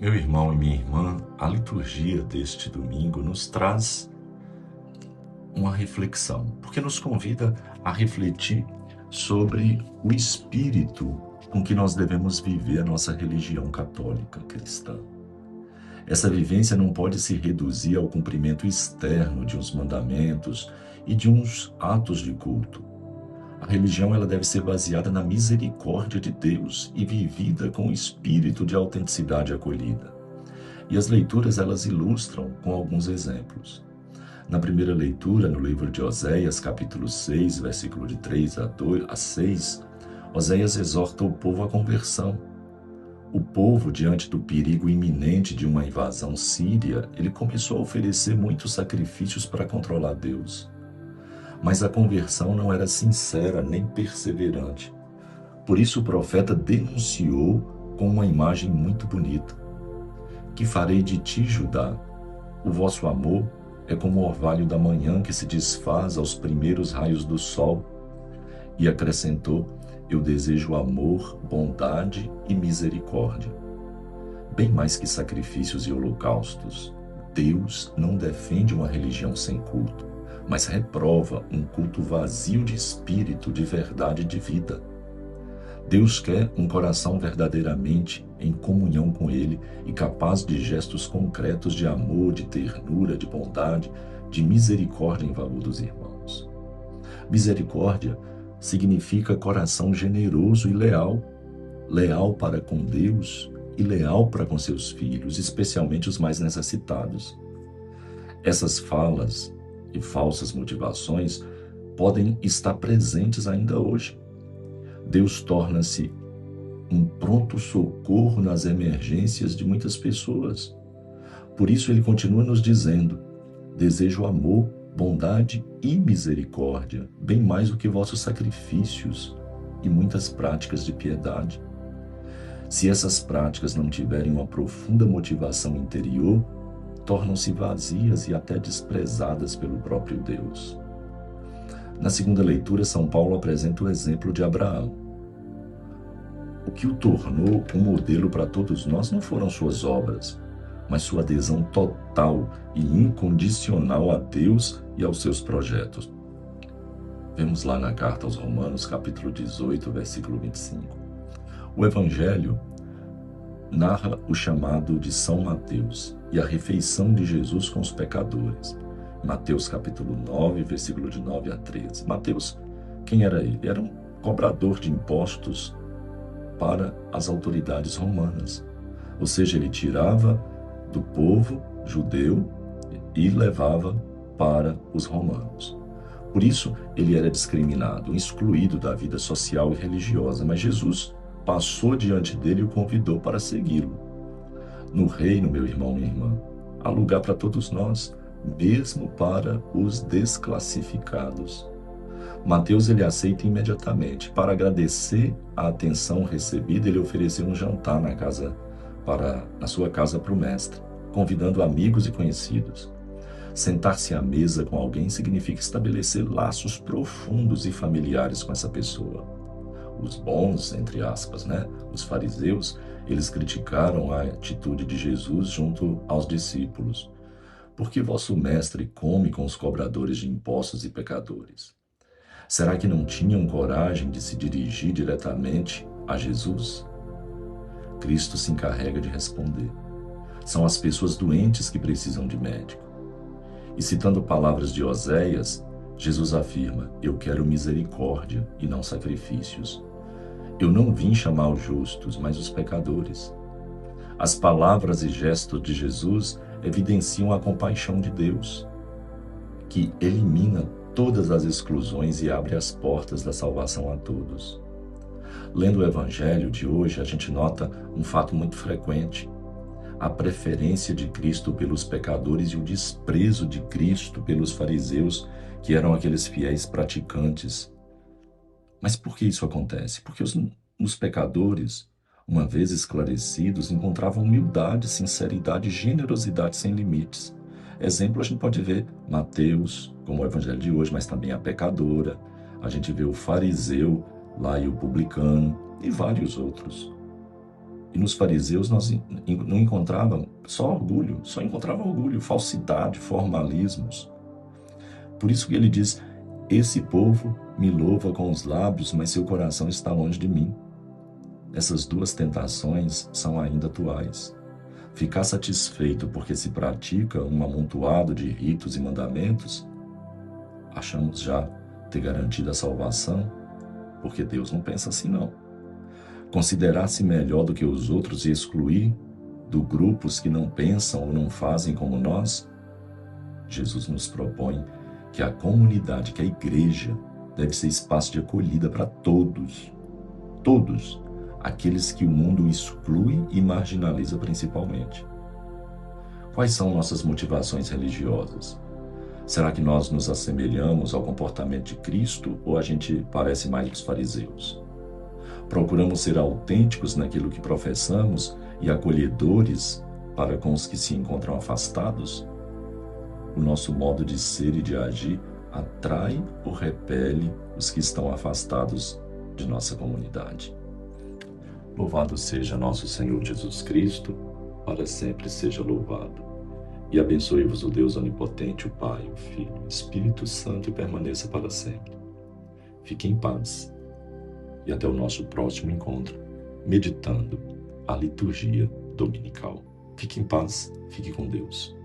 Meu irmão e minha irmã, a liturgia deste domingo nos traz uma reflexão, porque nos convida a refletir sobre o espírito com que nós devemos viver a nossa religião católica cristã. Essa vivência não pode se reduzir ao cumprimento externo de uns mandamentos e de uns atos de culto. A religião ela deve ser baseada na misericórdia de Deus e vivida com o espírito de autenticidade acolhida. E as leituras elas ilustram com alguns exemplos. Na primeira leitura, no livro de Oséias, capítulo 6, versículo de 3 a 6, Oséias exorta o povo à conversão. O povo, diante do perigo iminente de uma invasão síria, ele começou a oferecer muitos sacrifícios para controlar Deus. Mas a conversão não era sincera nem perseverante. Por isso o profeta denunciou com uma imagem muito bonita. Que farei de ti, Judá? O vosso amor é como o orvalho da manhã que se desfaz aos primeiros raios do sol. E acrescentou, eu desejo amor, bondade e misericórdia. Bem mais que sacrifícios e holocaustos, Deus não defende uma religião sem culto, mas reprova um culto vazio de espírito, de verdade e de vida. Deus quer um coração verdadeiramente em comunhão com Ele e capaz de gestos concretos de amor, de ternura, de bondade, de misericórdia em favor dos irmãos. Misericórdia significa coração generoso e leal, leal para com Deus e leal para com seus filhos, especialmente os mais necessitados. Essas falas e falsas motivações podem estar presentes ainda hoje. Deus torna-se um pronto socorro nas emergências de muitas pessoas. Por isso ele continua nos dizendo, desejo amor, bondade e misericórdia, bem mais do que vossos sacrifícios e muitas práticas de piedade. Se essas práticas não tiverem uma profunda motivação interior, tornam-se vazias e até desprezadas pelo próprio Deus. Na segunda leitura, São Paulo apresenta o exemplo de Abraão. O que o tornou um modelo para todos nós não foram suas obras, mas sua adesão total e incondicional a Deus e aos seus projetos. Vemos lá na carta aos Romanos, capítulo 18, versículo 25. O Evangelho narra o chamado de São Mateus e a refeição de Jesus com os pecadores. Mateus capítulo 9, versículo de 9 a 13. Mateus, quem era ele? Era um cobrador de impostos para as autoridades romanas. Ou seja, ele tirava do povo judeu e levava para os romanos. Por isso, ele era discriminado, excluído da vida social e religiosa, mas Jesus passou diante dele e o convidou para segui-lo. No reino, meu irmão, minha irmã, há lugar para todos nós, mesmo para os desclassificados. Mateus ele aceita imediatamente. Para agradecer a atenção recebida, ele ofereceu um jantar na sua casa para o mestre, convidando amigos e conhecidos. Sentar-se à mesa com alguém significa estabelecer laços profundos e familiares com essa pessoa. Os bons, entre aspas, os fariseus, eles criticaram a atitude de Jesus junto aos discípulos. Por que vosso mestre come com os cobradores de impostos e pecadores? Será que não tinham coragem de se dirigir diretamente a Jesus? Cristo se encarrega de responder. São as pessoas doentes que precisam de médico. E citando palavras de Oséias, Jesus afirma, eu quero misericórdia e não sacrifícios. Eu não vim chamar os justos, mas os pecadores. As palavras e gestos de Jesus evidenciam a compaixão de Deus, que elimina todas as exclusões e abre as portas da salvação a todos. Lendo o Evangelho de hoje, a gente nota um fato muito frequente: a preferência de Cristo pelos pecadores e o desprezo de Cristo pelos fariseus, que eram aqueles fiéis praticantes. Mas por que isso acontece? Porque os pecadores, uma vez esclarecidos, encontravam humildade, sinceridade e generosidade sem limites. Exemplo, a gente pode ver Mateus, como o Evangelho de hoje, mas também a pecadora. A gente vê o fariseu lá e o publicano e vários outros. E nos fariseus nós não encontrávamos só encontrava orgulho, falsidade, formalismos. Por isso que ele diz: esse povo me louva com os lábios, mas seu coração está longe de mim. Essas duas tentações são ainda atuais. Ficar satisfeito porque se pratica um amontoado de ritos e mandamentos, achamos já ter garantido a salvação, porque Deus não pensa assim não. Considerar-se melhor do que os outros e excluir do grupo os que não pensam ou não fazem como nós, Jesus nos propõe que a comunidade, que a igreja, deve ser espaço de acolhida para todos, aqueles que o mundo exclui e marginaliza principalmente. Quais são nossas motivações religiosas? Será que nós nos assemelhamos ao comportamento de Cristo ou a gente parece mais os fariseus? Procuramos ser autênticos naquilo que professamos e acolhedores para com os que se encontram afastados? O nosso modo de ser e de agir atrai ou repele os que estão afastados de nossa comunidade? Louvado seja nosso Senhor Jesus Cristo, para sempre seja louvado. E abençoe-vos o Deus onipotente, o Pai, o Filho, o Espírito Santo, e permaneça para sempre. Fique em paz. E até o nosso próximo encontro, meditando a liturgia dominical. Fique em paz, fique com Deus.